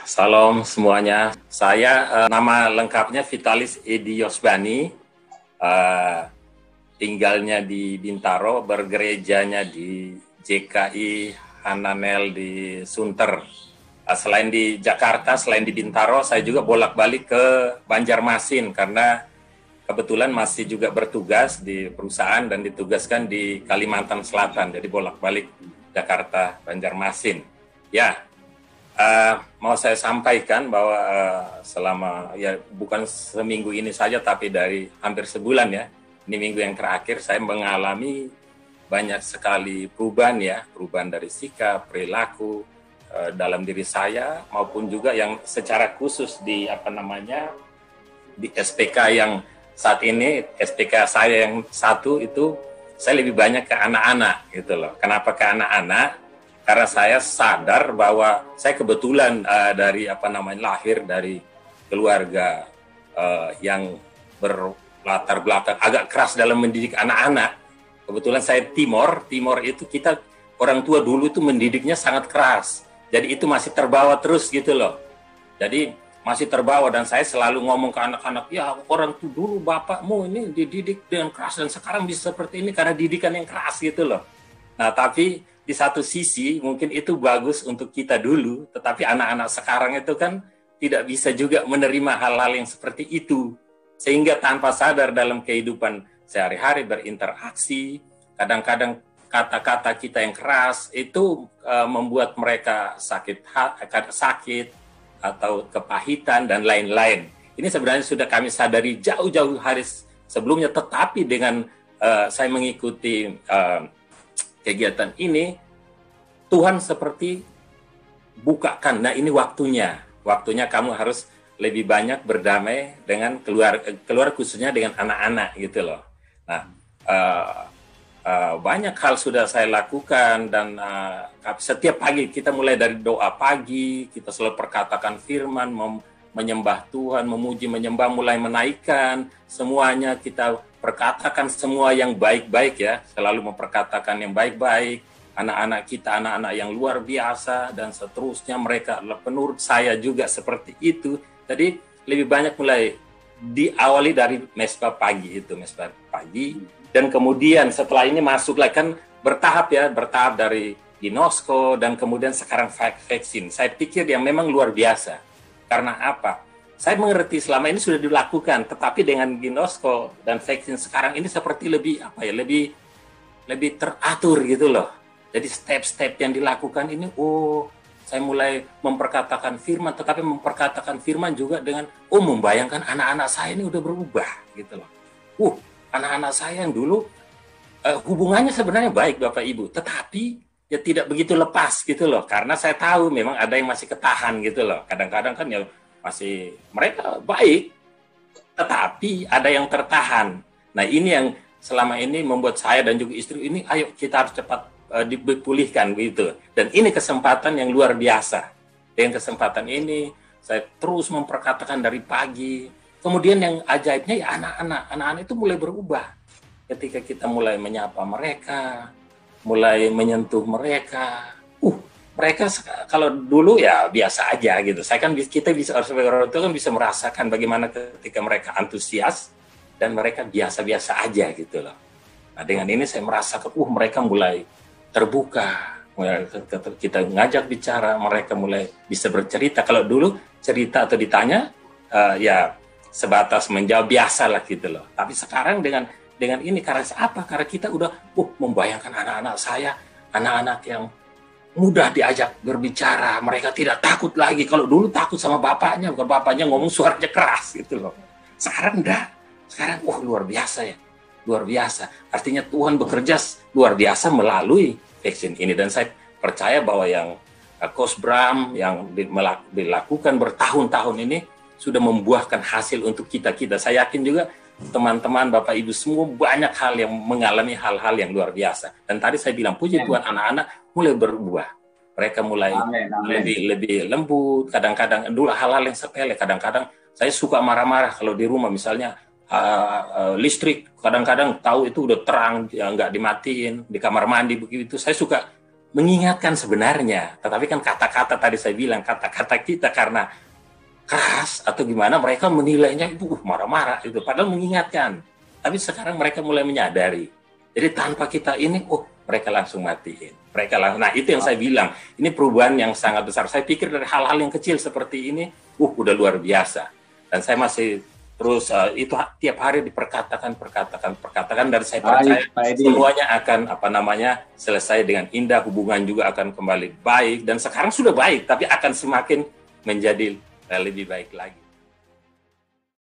Salam semuanya. Saya nama lengkapnya Vitalis Edi Yosbani, tinggalnya di Bintaro, bergerejanya di JKI Hananel di Sunter. Selain di Jakarta, selain di Bintaro, saya juga bolak-balik ke Banjarmasin karena kebetulan masih juga bertugas di perusahaan dan ditugaskan di Kalimantan Selatan. Jadi bolak-balik Jakarta, Banjarmasin. Ya. Mau saya sampaikan bahwa selama ya bukan seminggu ini saja tapi dari hampir sebulan ya, ini minggu yang terakhir saya mengalami banyak sekali perubahan dari sikap, perilaku dalam diri saya maupun juga yang secara khusus di di SPK yang saat ini, SPK saya yang satu itu saya lebih banyak ke anak-anak gitu loh. Kenapa ke anak-anak? Karena saya sadar bahwa saya kebetulan lahir dari keluarga yang berlatar belakang agak keras dalam mendidik anak-anak. Kebetulan saya Timor itu kita orang tua dulu itu mendidiknya sangat keras. Jadi itu masih terbawa terus gitu loh. Jadi masih terbawa dan saya selalu ngomong ke anak-anak, ya orang tuh dulu bapakmu ini dididik dengan keras dan sekarang bisa seperti ini karena didikan yang keras gitu loh. Nah tapi di satu sisi mungkin itu bagus untuk kita dulu, tetapi anak-anak sekarang itu kan tidak bisa juga menerima hal-hal yang seperti itu. Sehingga tanpa sadar dalam kehidupan sehari-hari berinteraksi, kadang-kadang kata-kata kita yang keras itu membuat mereka sakit atau kepahitan dan lain-lain. Ini sebenarnya sudah kami sadari jauh-jauh hari sebelumnya, tetapi dengan saya mengikuti kegiatan ini, Tuhan seperti bukakan, nah ini waktunya kamu harus lebih banyak berdamai dengan keluar khususnya dengan anak-anak gitu loh. Nah, banyak hal sudah saya lakukan dan setiap pagi kita mulai dari doa pagi, kita selalu perkatakan firman, menyembah Tuhan, memuji, menyembah, mulai menaikkan, semuanya kita perkatakan semua yang baik-baik ya, selalu memperkatakan yang baik-baik, anak-anak kita, anak-anak yang luar biasa, dan seterusnya mereka, menurut saya juga seperti itu. Jadi lebih banyak mulai diawali dari mesbah pagi, dan kemudian setelah ini masuk lagi kan bertahap dari Ginosco, dan kemudian sekarang vaksin. Saya pikir yang memang luar biasa, karena apa? Saya mengerti selama ini sudah dilakukan, tetapi dengan Ginosco dan vaksin sekarang ini seperti lebih teratur gitu loh. Jadi step-step yang dilakukan ini, saya mulai memperkatakan firman, tetapi memperkatakan firman juga dengan membayangkan anak-anak saya ini udah berubah gitu loh. Anak-anak saya yang dulu hubungannya sebenarnya baik Bapak Ibu, tetapi ya tidak begitu lepas gitu loh, karena saya tahu memang ada yang masih ketahan gitu loh. Kadang-kadang kan ya masih mereka baik, tetapi ada yang tertahan. Nah ini yang selama ini membuat saya dan juga istri ini, ayo kita harus cepat dipulihkan gitu. Dan ini kesempatan yang luar biasa. Dengan kesempatan ini saya terus memperkatakan dari pagi. Kemudian yang ajaibnya ya anak-anak itu mulai berubah. Ketika kita mulai menyapa mereka, mulai menyentuh mereka, mereka kalau dulu ya biasa aja gitu. Kita bisa sebagai orang tua kan bisa merasakan bagaimana ketika mereka antusias dan mereka biasa-biasa aja gitu loh. Nah dengan ini saya merasakan mereka mulai terbuka, kita ngajak bicara, mereka mulai bisa bercerita. Kalau dulu cerita atau ditanya ya sebatas menjawab biasa lah gitu loh. Tapi sekarang dengan ini karena apa? Karena kita udah membayangkan anak-anak saya, anak-anak yang mudah diajak berbicara, mereka tidak takut lagi. Kalau dulu takut sama bapaknya, bukan bapaknya ngomong suaranya keras gitu loh. Sekarang enggak. Sekarang luar biasa ya. Luar biasa. Artinya Tuhan bekerja luar biasa melalui vaksin ini, dan saya percaya bahwa yang Coach Bram yang dilakukan bertahun-tahun ini sudah membuahkan hasil untuk kita. Saya yakin juga teman-teman, Bapak Ibu semua banyak hal yang mengalami hal-hal yang luar biasa. Dan tadi saya bilang puji Tuhan, anak-anak mulai berubah. Mereka mulai lebih lembut. Kadang-kadang dulu hal-hal yang sepele. Kadang-kadang saya suka marah-marah kalau di rumah misalnya listrik kadang-kadang tahu itu udah terang ya nggak dimatiin di kamar mandi begitu. Saya suka mengingatkan sebenarnya. Tetapi kan kata-kata tadi saya bilang, kata-kata kita karena keras atau gimana, mereka menilainya itu marah-marah itu, padahal mengingatkan. Tapi sekarang mereka mulai menyadari. Jadi tanpa kita ini, mereka langsung matiin. Nah itu yang saya bilang, ini perubahan yang sangat besar. Saya pikir dari hal-hal yang kecil seperti ini, udah luar biasa. Dan saya masih terus itu tiap hari diperkatakan, dan saya percaya semuanya akan selesai dengan indah, hubungan juga akan kembali baik, dan sekarang sudah baik, tapi akan semakin menjadi lebih baik lagi.